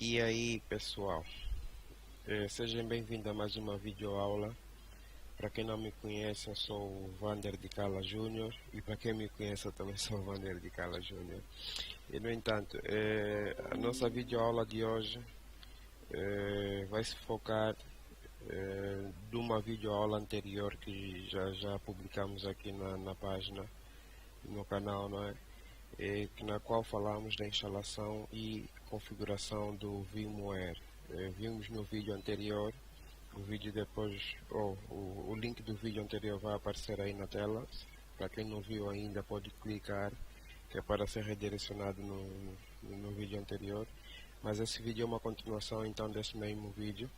E aí pessoal, sejam bem-vindos a mais uma videoaula. Para quem não me conhece, eu sou o Vander de Cala Júnior, e para quem me conhece, eu também sou o Vander de Cala Júnior. E no entanto, a nossa videoaula de hoje vai se focar de uma videoaula anterior que já publicamos aqui na página, no canal, não é? Na qual falamos da instalação e configuração do VMware. Vimos no vídeo anterior, o vídeo depois, o link do vídeo anterior vai aparecer aí na tela. Para quem não viu ainda, pode clicar, que é para ser redirecionado no vídeo anterior. Mas esse vídeo é uma continuação então desse mesmo vídeo.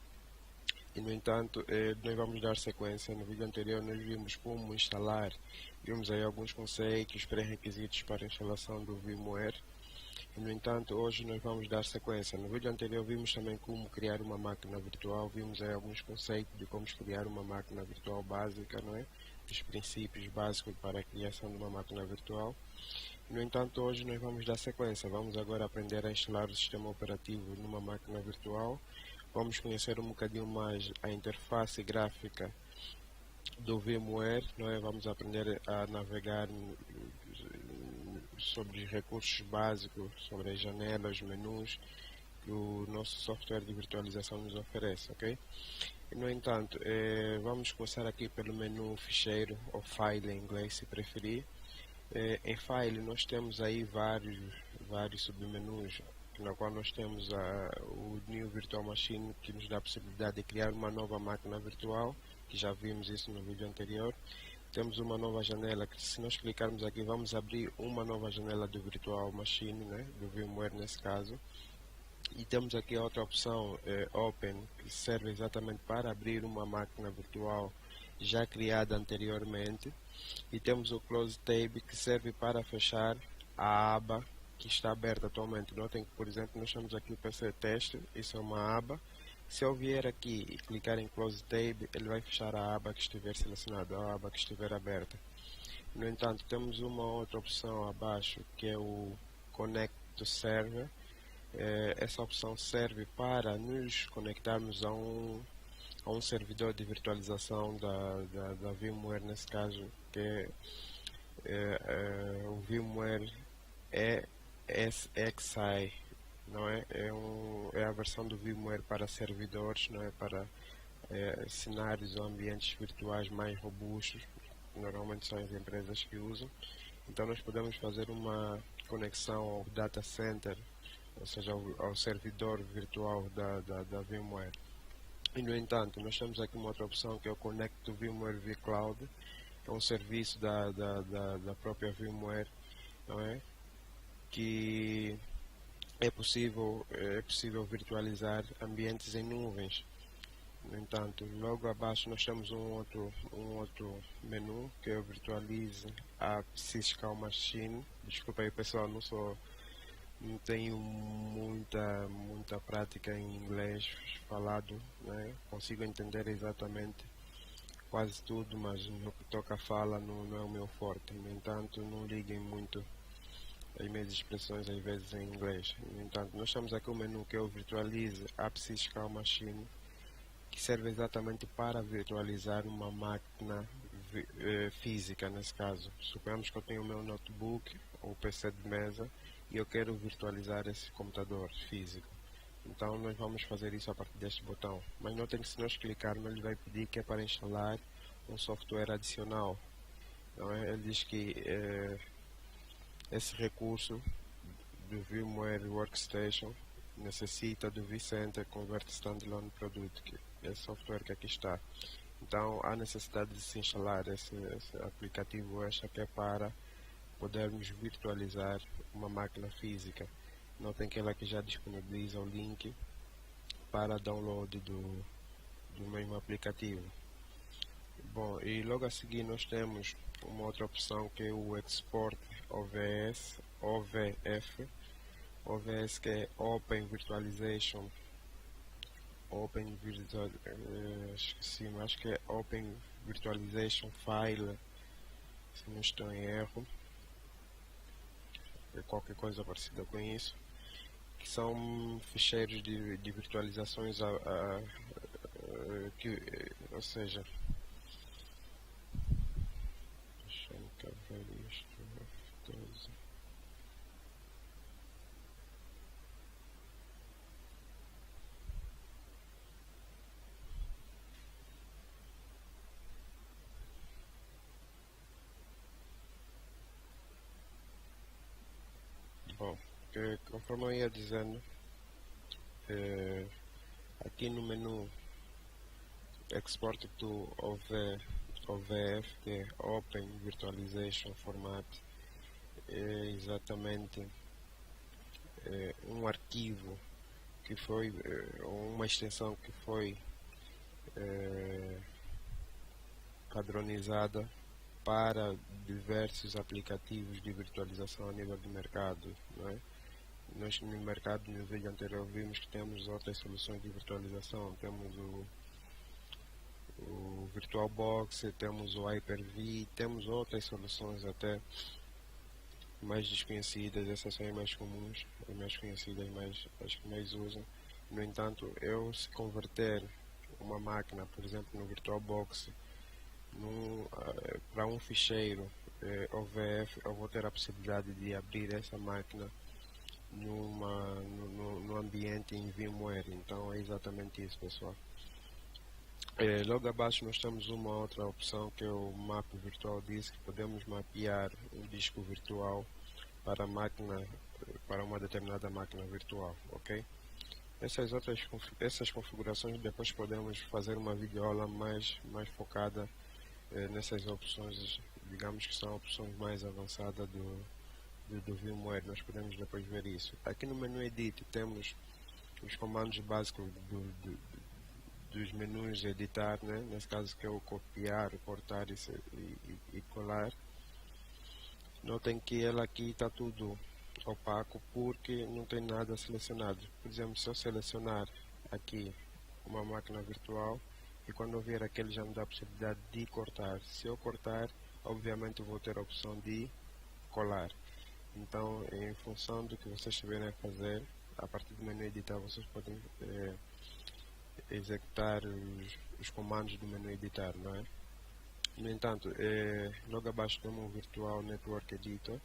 E no entanto, nós vamos dar sequência. No vídeo anterior nós vimos como instalar, vimos aí alguns conceitos, pré-requisitos para a instalação do VMware. E, no entanto, hoje nós vamos dar sequência. No vídeo anterior vimos também como criar uma máquina virtual, vimos aí alguns conceitos de como criar uma máquina virtual básica, não é? Os princípios básicos para a criação de uma máquina virtual. No entanto, hoje nós vamos dar sequência. Vamos agora aprender a instalar o sistema operativo numa máquina virtual. Vamos conhecer um bocadinho mais a interface gráfica do VMware, não é? Vamos aprender a navegar sobre os recursos básicos, sobre as janelas, os menus que o nosso software de virtualização nos oferece, ok? E, no entanto, vamos começar aqui pelo menu ficheiro, ou file em inglês se preferir. Em file nós temos aí vários submenus, na qual nós temos o New Virtual Machine, que nos dá a possibilidade de criar uma nova máquina virtual, que já vimos isso no vídeo anterior. Temos uma nova janela, que se nós clicarmos aqui vamos abrir uma nova janela do Virtual Machine, né, do VMware nesse caso. E temos aqui a outra opção, Open, que serve exatamente para abrir uma máquina virtual já criada anteriormente. E temos o Close Tab, que serve para fechar a aba que está aberta atualmente. Notem que, por exemplo, nós temos aqui o PC Teste, isso é uma aba. Se eu vier aqui e clicar em Close Tab, ele vai fechar a aba que estiver selecionada, a aba que estiver aberta. No entanto, temos uma outra opção abaixo, que é o Connect to Server. Essa opção serve para nos conectarmos a um servidor de virtualização da VMware, nesse caso, que o VMware ESXi, não é? É a versão do VMware para servidores, não é? Para cenários ou ambientes virtuais mais robustos, normalmente são as empresas que usam. Então nós podemos fazer uma conexão ao data center, ou seja, ao servidor virtual da VMware. E, no entanto, nós temos aqui uma outra opção, que é o Connect to VMware vCloud, que é um serviço da própria VMware, não é? Que é possível virtualizar ambientes em nuvens. No entanto, logo abaixo nós temos um outro menu, que é o Virtualize a Physical Machine. Desculpa aí pessoal, não tenho muita prática em inglês falado, né? Consigo entender exatamente quase tudo, mas no que toca a fala não é o meu forte. No entanto, não liguem muito as minhas expressões às vezes em inglês. No entanto, nós temos aqui o menu, que é o Virtualize a Physical Machine, que serve exatamente para virtualizar uma máquina física, nesse caso. Suponhamos que eu tenho o meu notebook ou PC de mesa e eu quero virtualizar esse computador físico. Então nós vamos fazer isso a partir deste botão. Mas notem que se nós clicarmos, ele vai pedir que é para instalar um software adicional. Então, ele diz que esse recurso do VMware Workstation necessita do vCenter Convert Standalone Product, que é o software que aqui está. Então há necessidade de se instalar esse aplicativo extra, que é para podermos virtualizar uma máquina física. Notem que ela aqui já disponibiliza o link para download do mesmo aplicativo. Bom, e logo a seguir nós temos uma outra opção, que é o Export OVF, que é Open Virtualization, acho que é Open Virtualization File, se não estou em erro, é qualquer coisa parecida com isso, que são ficheiros de virtualizações ou seja, deixa-me cá ver isto, F12. Bom, conforme eu ia dizendo, aqui no menu Export to OVF, que é Open Virtualization Format, é exatamente um arquivo que foi, uma extensão que foi padronizada para diversos aplicativos de virtualização a nível de mercado, não é? Nós no mercado, no vídeo anterior, vimos que temos outras soluções de virtualização. Temos o VirtualBox, temos o Hyper-V, temos outras soluções até mais desconhecidas. Essas são as mais comuns, as mais conhecidas, as que mais usam. No entanto, se converter uma máquina, por exemplo, no VirtualBox, para um ficheiro OVF, eu vou ter a possibilidade de abrir essa máquina no ambiente em VMware. Então é exatamente isso, pessoal. Logo abaixo nós temos uma outra opção, que é o Map Virtual Disk. Podemos mapear um disco virtual para uma determinada máquina virtual, ok? Essas configurações depois podemos fazer uma videoaula mais focada nessas opções, digamos que são opções mais avançadas do VMware. Nós podemos depois ver isso. Aqui no menu Edit temos os comandos básicos dos menus editar, né? Nesse caso, que é o copiar, cortar e colar. Notem que ela aqui está tudo opaco porque não tem nada selecionado. Por exemplo, se eu selecionar aqui uma máquina virtual, e quando eu vier aqui ele já me dá a possibilidade de cortar. Se eu cortar, obviamente eu vou ter a opção de colar. Então, em função do que vocês estiverem a fazer, a partir do menu editar, vocês podem executar os comandos do menu editar, não é? No entanto, logo abaixo temos o Virtual Network Editor.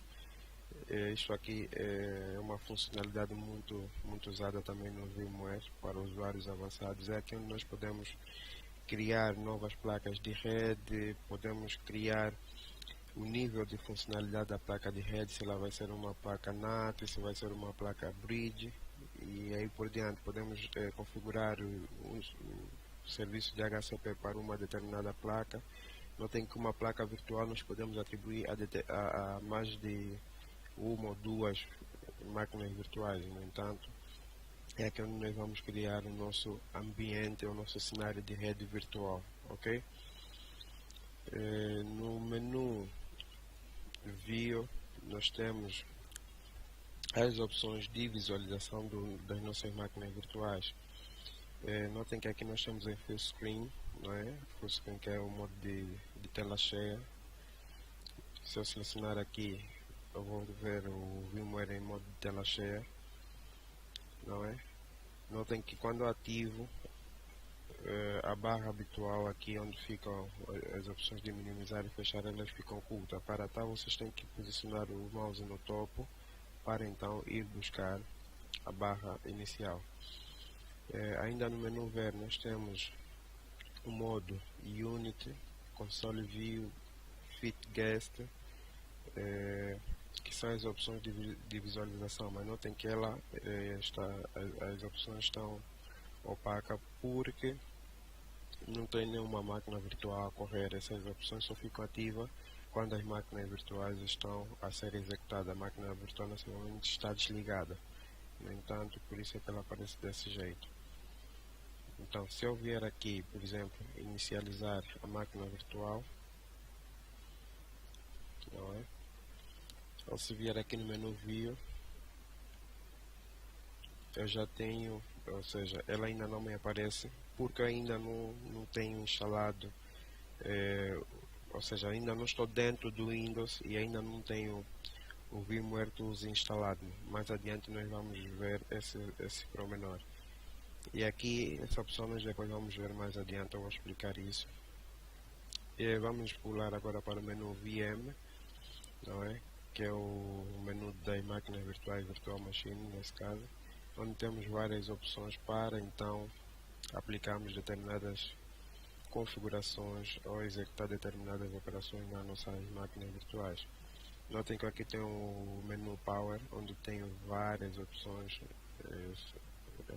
Isto aqui é uma funcionalidade muito usada também no VMware para usuários avançados. É aqui onde nós podemos criar novas placas de rede, podemos criar o nível de funcionalidade da placa de rede, se ela vai ser uma placa NAT, se vai ser uma placa Bridge, e aí por diante. Podemos configurar o serviço de HCP para uma determinada placa. Notem que uma placa virtual nós podemos atribuir a mais de uma ou duas máquinas virtuais. No entanto, é aqui onde nós vamos criar o nosso ambiente, o nosso cenário de rede virtual, ok? No menu View nós temos as opções de visualização das nossas máquinas virtuais. Notem que aqui nós temos em Full Screen, não é? Full Screen, que é o modo de tela cheia. Se eu selecionar aqui, eu vou ver o VMware em modo de tela cheia, não é? Notem que quando eu ativo a barra habitual aqui onde ficam as opções de minimizar e fechar, elas ficam ocultas. Para tal, vocês têm que posicionar o mouse no topo para então ir buscar a barra inicial. Ainda no menu ver nós temos o modo Unity, Console View, Fit Guest, que são as opções de visualização, mas notem que as opções estão opacas porque não tem nenhuma máquina virtual a correr. Essas opções só ficam ativas quando as máquinas virtuais estão a ser executadas. A máquina virtual nesse momento está desligada. No entanto, por isso é que ela aparece desse jeito. Então, se eu vier aqui, por exemplo, inicializar a máquina virtual, não é? Ou se vier aqui no menu View, eu já tenho, ou seja, ela ainda não me aparece porque eu ainda não tenho instalado, ou seja, ainda não estou dentro do Windows e ainda não tenho o VMware Tools instalado. Mais adiante nós vamos ver esse pormenor. E aqui, essa opção nós depois vamos ver mais adiante, eu vou explicar isso. E vamos pular agora para o menu VM, não é? Que é o menu das máquinas virtuais, Virtual Machine nesse caso, onde temos várias opções para então aplicarmos determinadas configurações ou executar determinadas operações nas nossas máquinas virtuais. Notem que aqui tem o menu Power, onde tenho várias opções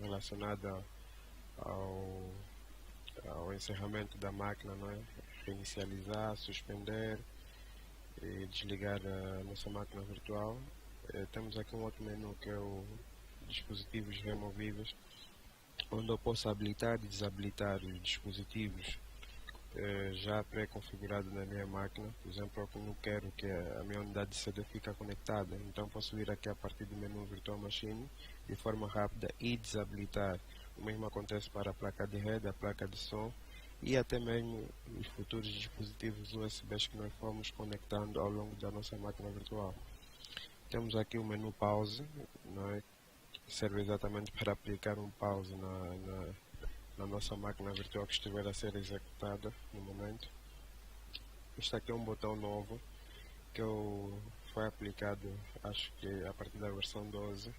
relacionadas ao encerramento da máquina, não é? Reinicializar, suspender e desligar a nossa máquina virtual. Temos aqui um outro menu que é o dispositivos removíveis, onde eu posso habilitar e desabilitar os dispositivos já pré-configurado na minha máquina. Por exemplo, eu não quero que a minha unidade de CD fique conectada, então posso vir aqui a partir do menu Virtual Machine de forma rápida e desabilitar. O mesmo acontece para a placa de rede, a placa de som e até mesmo os futuros dispositivos USB que nós formos conectando ao longo da nossa máquina virtual. Temos aqui o menu pause, não é? Que serve exatamente para aplicar um pause na nossa máquina virtual que estiver a ser executada no momento. Este aqui é um botão novo que foi aplicado, acho que a partir da versão 12,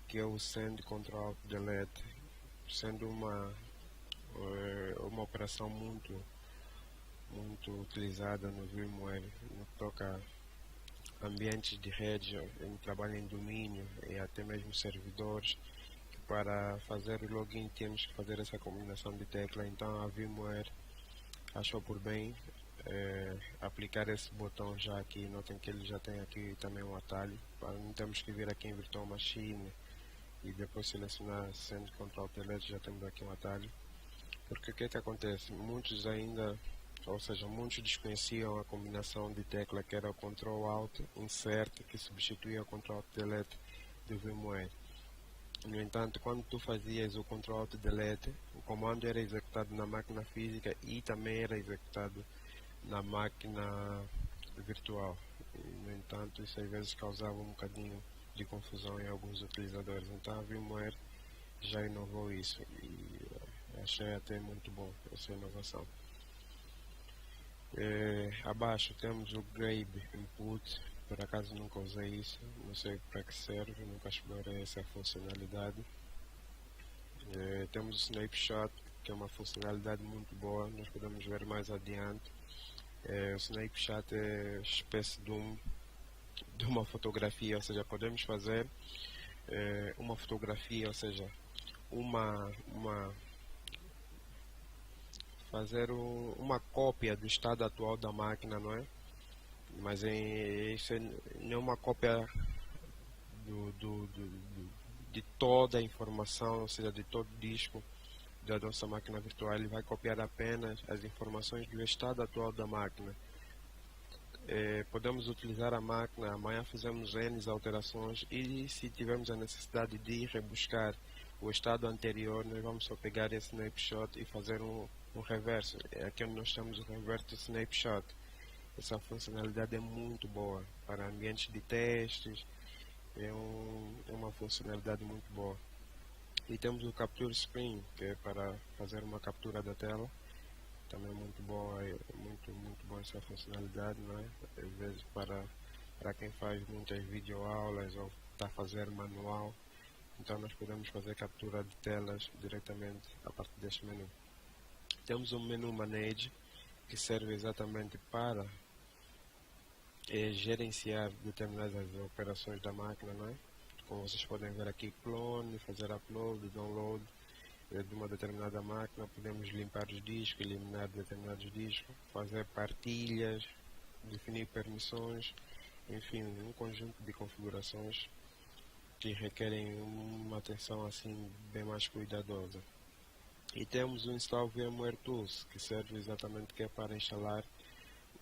que é o Send Control Alt Delete, sendo uma operação muito utilizada no VMware, no que toca a ambientes de rede, em trabalho em domínio e até mesmo servidores. Para fazer o login temos que fazer essa combinação de tecla, então a VMware achou por bem aplicar esse botão já aqui. Notem que ele já tem aqui também um atalho, para não temos que vir aqui em Virtual Machine e depois selecionar Send Control Delete, já temos aqui um atalho. Porque o que é que acontece? Muitos ainda, ou seja, muitos desconheciam a combinação de tecla que era o Ctrl Alt Insert, que substituía o Ctrl Alt Delete do VMware. No entanto, quando tu fazias o Ctrl Alt Delete, o comando era executado na máquina física e também era executado na máquina virtual. No entanto, isso às vezes causava um bocadinho de confusão em alguns utilizadores. Então a VMware já inovou isso e achei até muito bom essa inovação. Abaixo temos o Grab Input. Por acaso nunca usei isso, não sei para que serve, nunca explorei essa funcionalidade. Temos o Snapshot, que é uma funcionalidade muito boa, nós podemos ver mais adiante. O Snapshot é uma espécie de uma fotografia, ou seja, podemos fazer uma fotografia, ou seja, fazer uma cópia do estado atual da máquina, não é? Mas isso não é uma cópia de toda a informação, ou seja, de todo o disco da nossa máquina virtual. Ele vai copiar apenas as informações do estado atual da máquina. Podemos utilizar a máquina, amanhã fizemos N alterações e se tivermos a necessidade de rebuscar o estado anterior, nós vamos só pegar esse snapshot e fazer um reverso. Aqui onde nós temos o reverse snapshot. Essa funcionalidade é muito boa para ambientes de testes, é uma funcionalidade muito boa. E temos o Capture Screen, que é para fazer uma captura da tela, também muito boa, muito boa essa funcionalidade, não é? Às vezes para quem faz muitas videoaulas ou está a fazer manual, então nós podemos fazer captura de telas diretamente a partir deste menu. Temos o menu Manage, que serve exatamente para gerenciar determinadas operações da máquina, não é? Como vocês podem ver aqui, clone, fazer upload, download de uma determinada máquina, podemos limpar os discos, eliminar determinados discos, fazer partilhas, definir permissões, enfim, um conjunto de configurações que requerem uma atenção assim bem mais cuidadosa. E temos o Install VMware Tools, que serve exatamente para instalar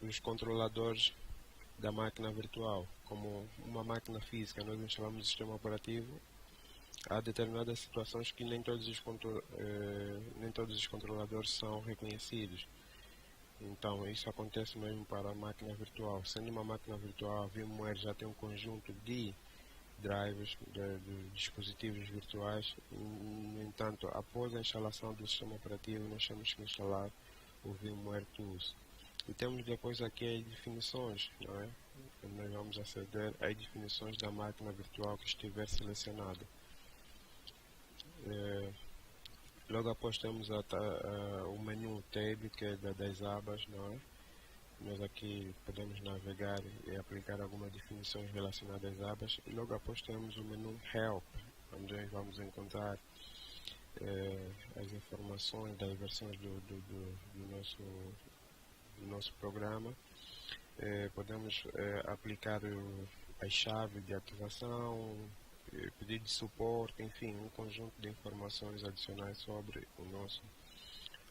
os controladores da máquina virtual. Como uma máquina física, nós instalamos o sistema operativo. Há determinadas situações que nem todos os controladores são reconhecidos. Então, isso acontece mesmo para a máquina virtual. Sendo uma máquina virtual, a VMware já tem um conjunto de drivers de dispositivos virtuais. No entanto, após a instalação do sistema operativo, nós temos que instalar o VMware Tools. E temos depois aqui as definições, não é? Nós vamos aceder às definições da máquina virtual que estiver selecionada. Logo após temos o menu Tab, que é das abas, não é? Nós aqui podemos navegar e aplicar algumas definições relacionadas às abas. E logo após temos o menu Help, onde nós vamos encontrar as informações das versões do nosso programa. Podemos aplicar as chaves de ativação, pedido de suporte, enfim, um conjunto de informações adicionais sobre o nosso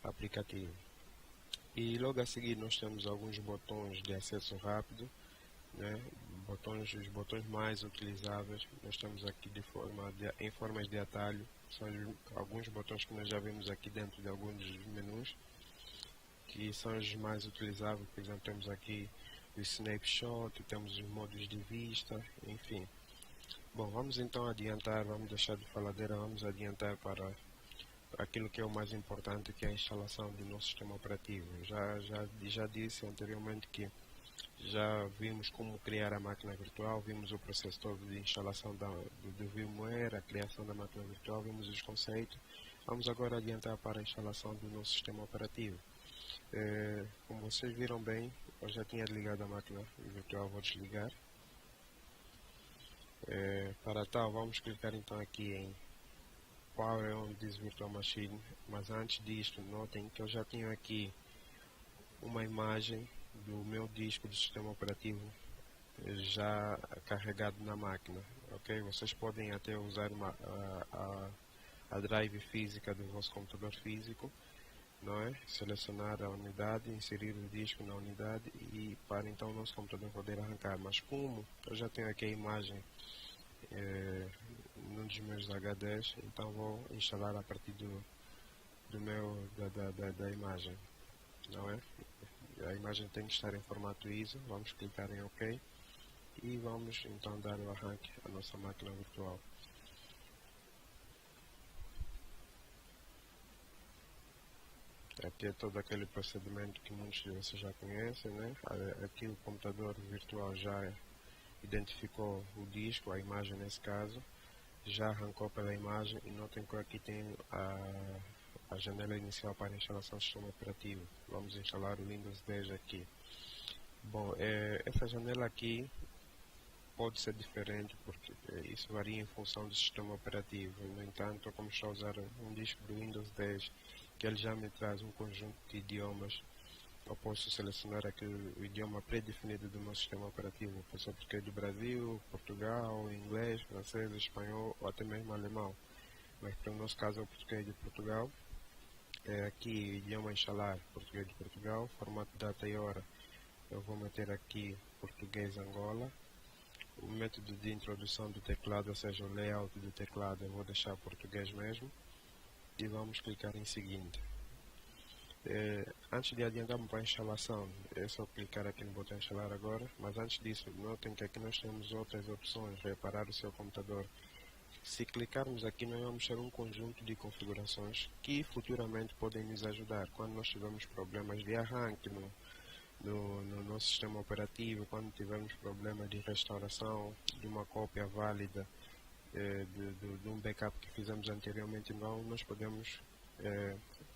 aplicativo. E logo a seguir nós temos alguns botões de acesso rápido, né? Os botões mais utilizáveis. Nós temos aqui em formas de atalho, são alguns botões que nós já vimos aqui dentro de alguns dos menus, que são os mais utilizáveis. Por exemplo, temos aqui o snapshot, temos os modos de vista, enfim. Bom, vamos então adiantar, vamos deixar de faladeira, vamos adiantar para aquilo que é o mais importante, que é a instalação do nosso sistema operativo. Já disse anteriormente que já vimos como criar a máquina virtual, vimos o processo todo de instalação do VMware, a criação da máquina virtual, vimos os conceitos. Vamos agora adiantar para a instalação do nosso sistema operativo. Como vocês viram bem, eu já tinha ligado a máquina virtual, vou desligar. Para tal, vamos clicar então aqui em Power on this virtual machine, mas antes disto, notem que eu já tenho aqui uma imagem do meu disco do sistema operativo já carregado na máquina, ok? Vocês podem até usar a drive física do vosso computador físico, não é? Selecionar a unidade, inserir o disco na unidade e para então o nosso computador poder arrancar. Mas como eu já tenho aqui a imagem num dos meus HDs, então vou instalar a partir da imagem, não é? A imagem tem que estar em formato ISO, vamos clicar em OK e vamos então dar o arranque à nossa máquina virtual. Aqui é todo aquele procedimento que muitos de vocês já conhecem, né? Aqui o computador virtual já identificou o disco, a imagem nesse caso, já arrancou pela imagem e notem que aqui tem a janela inicial para a instalação do sistema operativo. Vamos instalar o Windows 10 aqui. Bom, essa janela aqui pode ser diferente porque isso varia em função do sistema operativo. No entanto, como estou a usar um disco do Windows 10, que ele já me traz um conjunto de idiomas, eu posso selecionar aqui o idioma pré-definido do meu sistema operativo. Pode ser português do Brasil, Portugal, inglês, francês, espanhol ou até mesmo alemão. Mas para o nosso caso é o português de Portugal. Aqui, idioma instalar, português de Portugal, formato data e hora. Eu vou meter aqui português Angola. O método de introdução do teclado, ou seja, o layout do teclado, eu vou deixar português mesmo. E vamos clicar em seguinte. Antes de adiantarmos para a instalação, é só clicar aqui no botão instalar agora, mas antes disso, notem que aqui nós temos outras opções, reparar o seu computador. Se clicarmos aqui, nós vamos ter um conjunto de configurações que futuramente podem nos ajudar quando nós tivermos problemas de arranque no nosso sistema operativo, quando tivermos problemas de restauração de uma cópia válida de um backup que fizemos anteriormente. Então nós podemos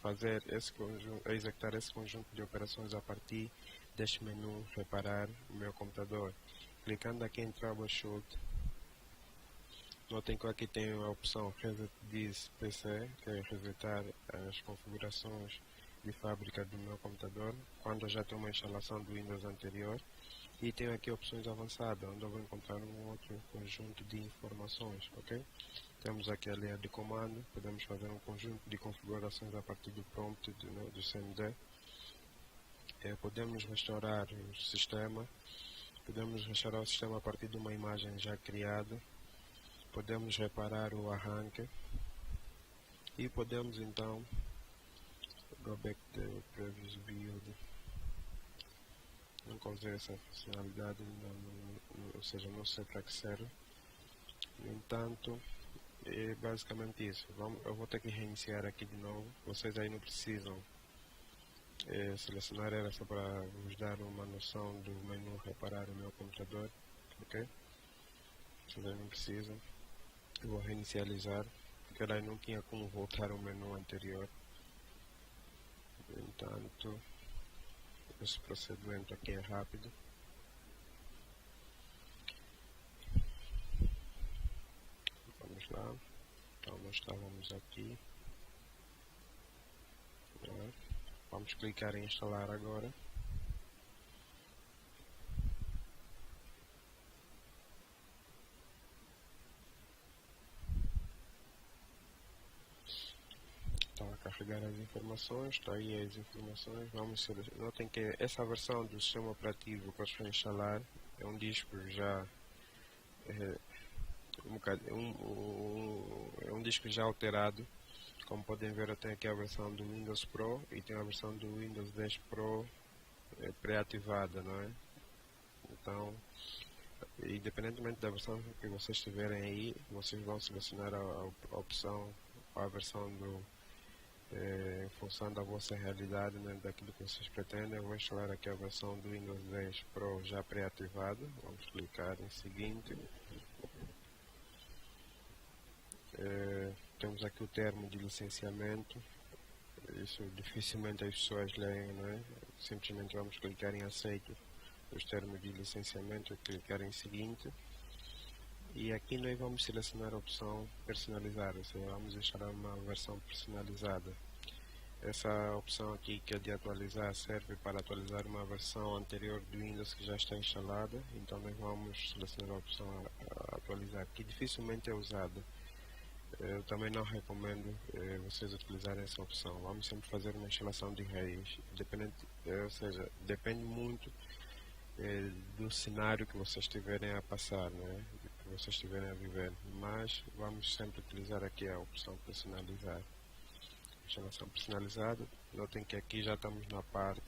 fazer executar esse conjunto de operações a partir deste menu reparar o meu computador. Clicando aqui em Troubleshoot, notem que aqui tem a opção Reset this PC, que é resetar as configurações de fábrica do meu computador quando eu já tenho uma instalação do Windows anterior. E tenho aqui opções avançadas, onde eu vou encontrar um outro conjunto de informações, ok? Temos aqui a linha de comando, podemos fazer um conjunto de configurações a partir do prompt do CMD. Podemos restaurar o sistema, a partir de uma imagem já criada. Podemos reparar o arranque e podemos então go back to the previous build. nunca usei essa funcionalidade, ou seja, não sei para que serve. No entanto, é basicamente isso. Eu vou ter que reiniciar aqui de novo. Vocês aí não precisam selecionar, era só para vos dar uma noção do menu reparar o meu computador, ok? Vocês aí não precisam. Eu vou reinicializar, porque lá não tinha como voltar ao menu anterior. No entanto, esse procedimento aqui é rápido. Vamos lá. Então nós estávamos aqui. Vamos clicar em instalar agora. Então a carregar as informações, está aí as informações. Vamos selecionar. Notem que essa versão do sistema operativo que eu estou a instalar é um disco já é um disco já alterado. Como podem ver, eu tenho aqui a versão do Windows Pro e tenho a versão do Windows 10 Pro pré-ativada, não é? Então, independentemente da versão que vocês tiverem aí, vocês vão selecionar a opção, a versão em função da vossa realidade, né, daquilo que vocês pretendem. Eu vou instalar aqui a versão do Windows 10 Pro já pré-ativada. Vamos clicar em seguinte. Temos aqui o termo de licenciamento. Isso dificilmente as pessoas leem, não é? Simplesmente vamos clicar em aceito os termos de licenciamento e clicar em seguinte. E aqui nós vamos selecionar a opção personalizar, ou seja, vamos instalar uma versão personalizada. Essa opção aqui, que é de atualizar, serve para atualizar uma versão anterior do Windows que já está instalada. Então nós vamos selecionar a opção atualizar, que dificilmente é usada. Eu também não recomendo vocês utilizarem essa opção. Vamos sempre fazer uma instalação de raiz, ou seja, depende muito do cenário que vocês estiverem a passar, né? Que vocês estiverem a viver, mas vamos sempre utilizar aqui a opção personalizar. Instalação personalizada. Notem que aqui já estamos na parte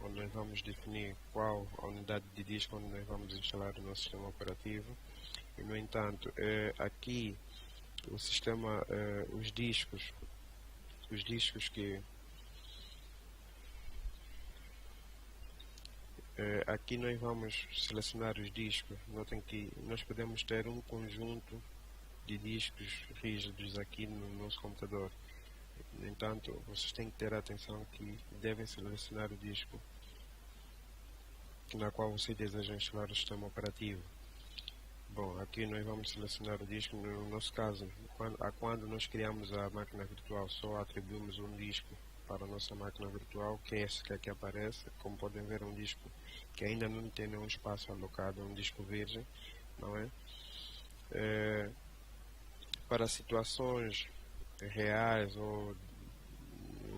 onde nós vamos definir qual a unidade de disco onde nós vamos instalar o nosso sistema operativo. E no entanto, aqui o sistema, os discos que aqui nós vamos selecionar os discos. Notem que nós podemos ter um conjunto de discos rígidos aqui no nosso computador. No entanto, vocês têm que ter atenção que devem selecionar o disco na qual vocês desejam instalar o sistema operativo. Bom, aqui nós vamos selecionar o disco. No nosso caso, quando nós criamos a máquina virtual, só atribuímos um disco para a nossa máquina virtual, que é esse que aqui aparece. Como podem ver, é um disco que ainda não tem nenhum espaço alocado, é um disco virgem, não é? Para situações reais ou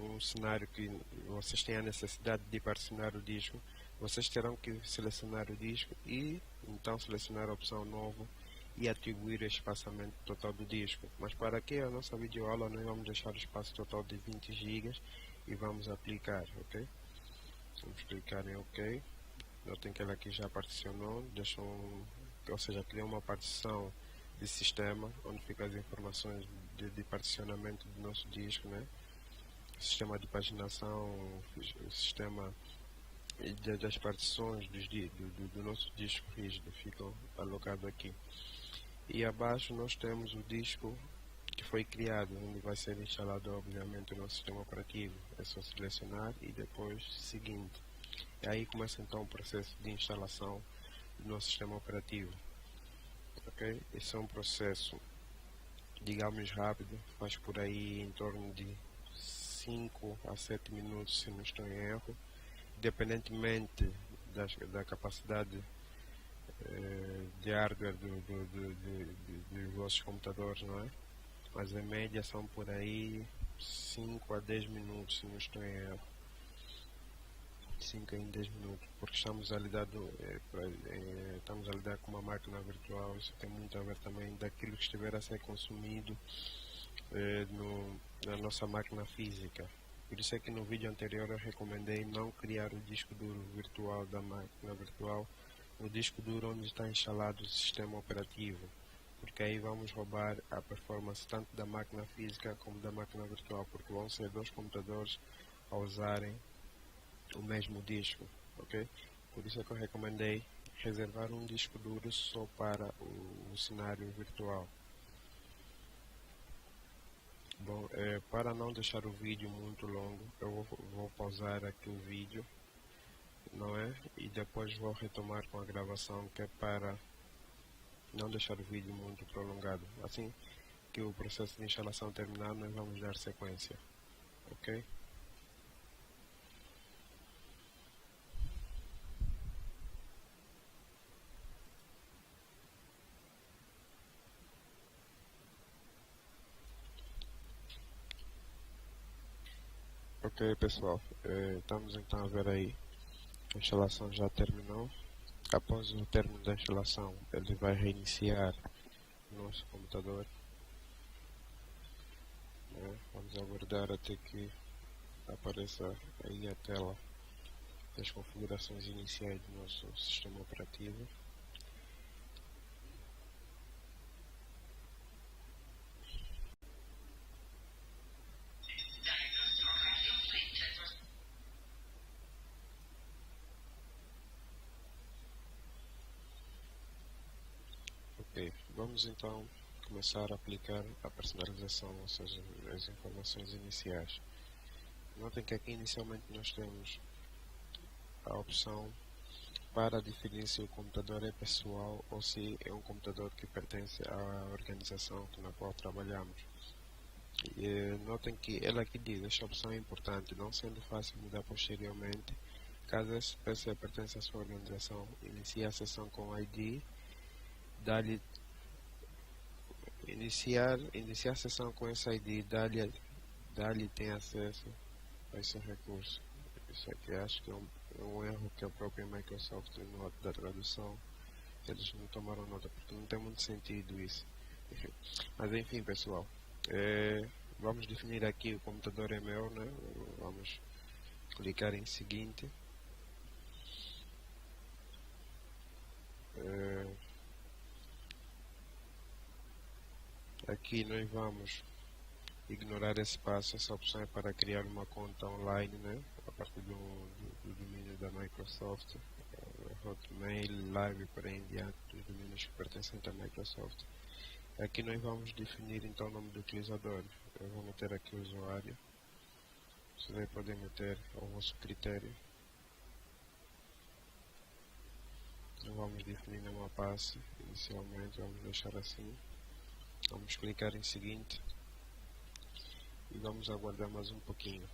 um cenário que vocês têm a necessidade de particionar o disco, vocês terão que selecionar o disco e então selecionar a opção novo e atribuir o espaçamento total do disco. Mas para aqui a nossa videoaula nós vamos deixar o espaço total de 20 GB e vamos aplicar, ok? Vamos clicar em OK. Notem que ela aqui já particionou, ou seja, criou uma partição de sistema onde ficam as informações de particionamento do nosso disco, né? Sistema de paginação, o sistema das partições do nosso disco rígido ficam alocados aqui. E abaixo nós temos o disco que foi criado, onde vai ser instalado obviamente o nosso sistema operativo. É só selecionar e depois seguinte. E aí começa então o processo de instalação do nosso sistema operativo. Ok? Esse é um processo, digamos, rápido, faz por aí em torno de 5 a 7 minutos, se não estou em erro, independentemente da capacidade de hardware dos vossos computadores, não é? Mas em média são por aí 5 a 10 minutos, se não estou em erro. 5 em 10 minutos, porque estamos a lidar com uma máquina virtual. Isso tem muito a ver também daquilo que estiver a ser consumido na nossa máquina física. Por isso é que no vídeo anterior eu recomendei não criar o disco duro virtual da máquina virtual no disco duro onde está instalado o sistema operativo, porque aí vamos roubar a performance tanto da máquina física como da máquina virtual, porque vão ser dois computadores a usarem o mesmo disco, ok? Por isso é que eu recomendei reservar um disco duro só para o cenário virtual. Bom, para não deixar o vídeo muito longo, eu vou pausar aqui o vídeo, não é? E depois vou retomar com a gravação, que é para não deixar o vídeo muito prolongado. Assim que o processo de instalação terminar, nós vamos dar sequência, ok? Ok, pessoal, estamos então a ver aí, a instalação já terminou. Após o término da instalação, ele vai reiniciar o nosso computador, né? Vamos aguardar até que apareça aí a tela das configurações iniciais do nosso sistema operativo. Ok, vamos então começar a aplicar a personalização, ou seja, as informações iniciais. Notem que aqui inicialmente nós temos a opção para definir se o computador é pessoal ou se é um computador que pertence à organização na qual trabalhamos. Notem que ela aqui diz, esta opção é importante, não sendo fácil mudar posteriormente. Caso esse PC pertence à sua organização, inicie a sessão com o ID, dá-lhe iniciar a sessão com esse ID, dá-lhe tem acesso a esse recurso. Isso aqui acho que é um erro que a própria Microsoft nota da tradução, eles não tomaram nota, porque não tem muito sentido isso. Enfim. Mas enfim, pessoal, vamos definir aqui o computador é meu, né? Vamos clicar em seguinte. Aqui nós vamos ignorar esse passo, essa opção é para criar uma conta online, né? A partir do domínio da Microsoft, Hotmail, Live e por aí em diante, dos domínios que pertencem à Microsoft. Aqui nós vamos definir então o nome do utilizador. Eu vou meter aqui o usuário. Vocês podem meter ao vosso critério. Não vamos definir nenhuma passe inicialmente, vamos deixar assim. Vamos clicar em seguinte e vamos aguardar mais um pouquinho.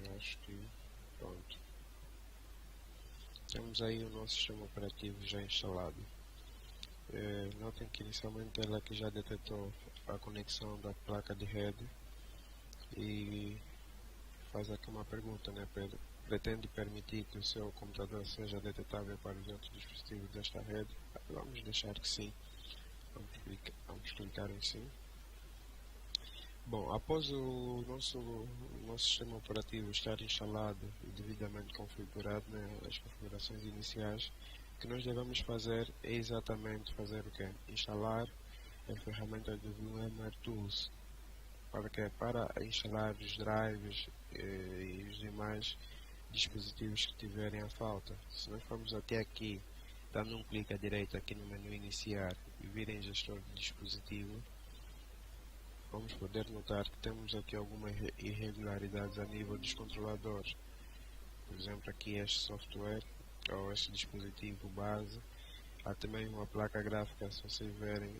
Eu acho que pronto. Temos aí o nosso sistema operativo já instalado. Notem que inicialmente ela aqui já detectou a conexão da placa de rede e faz aqui uma pergunta, né, Pedro? Pretende permitir que o seu computador seja detectável para os outros dispositivos desta rede? Vamos deixar que sim. Vamos clicar em sim. Bom, após o nosso sistema operativo estar instalado e devidamente configurado, né, as configurações iniciais, o que nós devemos fazer é exatamente fazer o que? Instalar a ferramenta do VMware Tools. Para quê? Para instalar os drives e os demais dispositivos que tiverem a falta. Se nós formos até aqui, dando um clique à direita aqui no menu iniciar e vir em gestor de dispositivo, vamos poder notar que temos aqui algumas irregularidades a nível dos controladores. Por exemplo, aqui este software ou este dispositivo base. Há também uma placa gráfica, se vocês verem,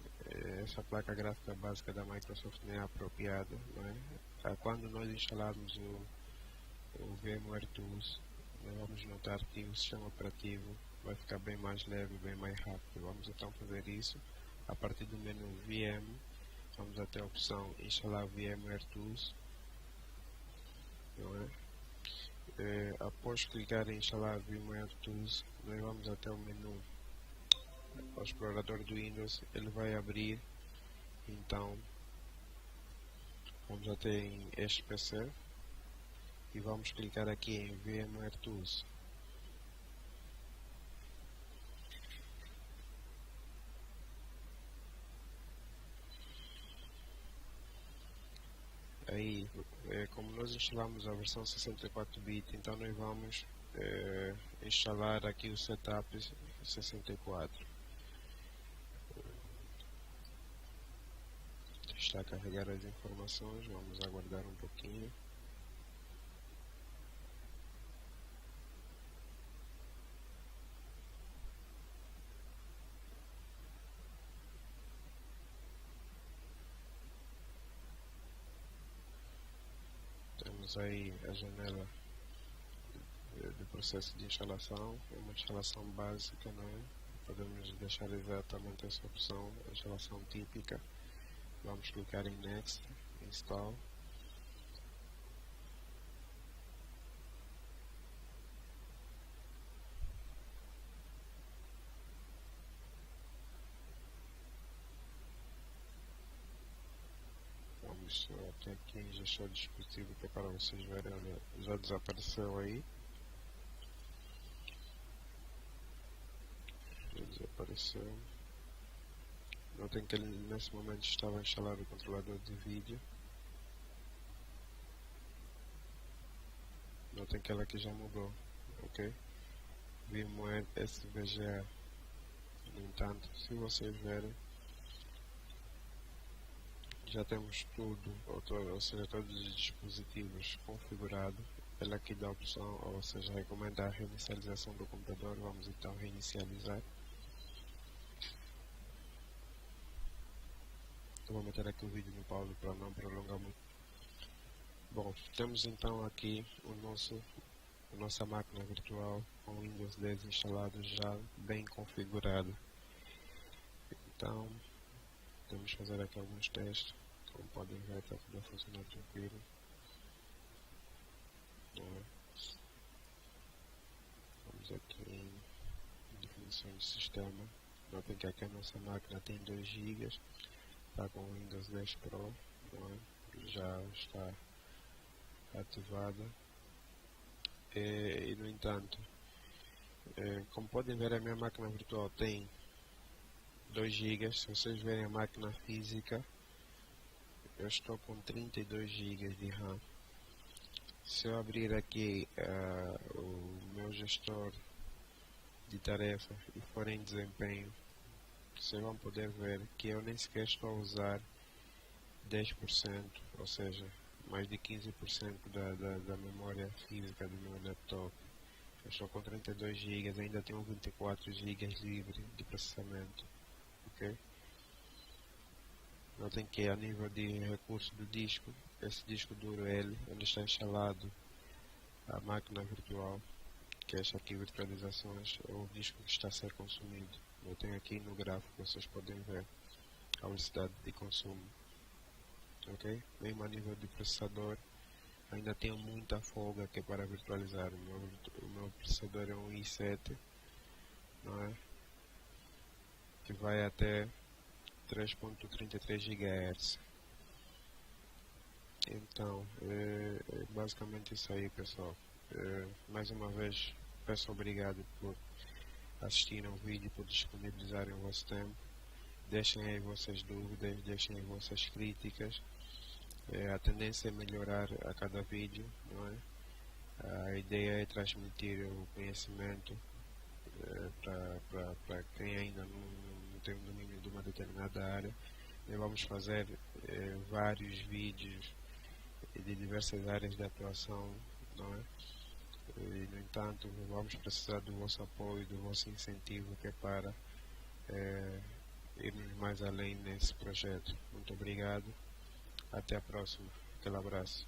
essa placa gráfica básica da Microsoft não é apropriada, não é? Quando nós instalarmos o VMware Tools, nós vamos notar que o sistema operativo vai ficar bem mais leve, bem mais rápido. Vamos então fazer isso a partir do menu VM. Vamos até a opção instalar VMware Tools, não é? Após clicar em instalar VMware Tools, nós vamos até o menu, o explorador do Windows, ele vai abrir. Então vamos até em este PC e vamos clicar aqui em VMware Tools. Aí, como nós instalamos a versão 64-bit, então nós vamos instalar aqui o setup 64. Está a carregar as informações, vamos aguardar um pouquinho. Temos aí a janela do processo de instalação, é uma instalação básica, não é? Podemos deixar exatamente essa opção, a instalação típica. Vamos clicar em Next, Install. Vamos até aqui em gestor de dispositivo, que é para vocês verem, olha, já desapareceu aí. Já desapareceu. Notem que ele nesse momento estava instalado o controlador de vídeo. Notem que ela aqui já mudou, ok? VMware SVGA. No entanto, se vocês verem, já temos tudo, ou seja, todos os dispositivos configurados. Ela aqui dá a opção, ou seja, recomenda a reinicialização do computador. Vamos então reinicializar. Eu vou meter aqui o vídeo no pausa para não prolongar muito. Bom, temos então aqui a nossa máquina virtual com o Windows 10 instalado já bem configurado. Então, vamos fazer aqui alguns testes. Como podem ver, está tudo a funcionar tranquilo. Vamos aqui em definição de sistema. Notem que aqui a nossa máquina tem 2 GB, está com o Windows 10 Pro, já está ativada. E no entanto, como podem ver, a minha máquina virtual tem 2 GB. Se vocês verem a máquina física, eu estou com 32 GB de RAM. Se eu abrir aqui o meu gestor de tarefa e for em desempenho, vocês vão poder ver que eu nem sequer estou a usar 10%, ou seja, mais de 15% da memória física do meu laptop. Eu estou com 32 GB, ainda tenho 24 GB livre de processamento, ok? Notem que a nível de recurso do disco, esse disco duro L, onde está instalado a máquina virtual, que é esta aqui, virtualizações, é o disco que está a ser consumido. Notem aqui no gráfico, vocês podem ver a velocidade de consumo, ok? Mesmo a nível de processador, ainda tenho muita folga aqui para virtualizar. O meu processador é um i7, não é? Que vai até 3.33 GHz. Então, é basicamente isso aí, pessoal. Mais uma vez, peço obrigado por assistirem ao vídeo, por disponibilizarem o vosso tempo. Deixem aí vossas dúvidas, deixem aí vossas críticas. A tendência é melhorar a cada vídeo, não é? A ideia é transmitir o conhecimento para quem ainda não tem um domínio de uma determinada área. E vamos fazer vários vídeos de diversas áreas de atuação, não é? E, no entanto, vamos precisar do vosso apoio, do vosso incentivo, que é para irmos mais além nesse projeto. Muito obrigado, até a próxima. Aquele abraço.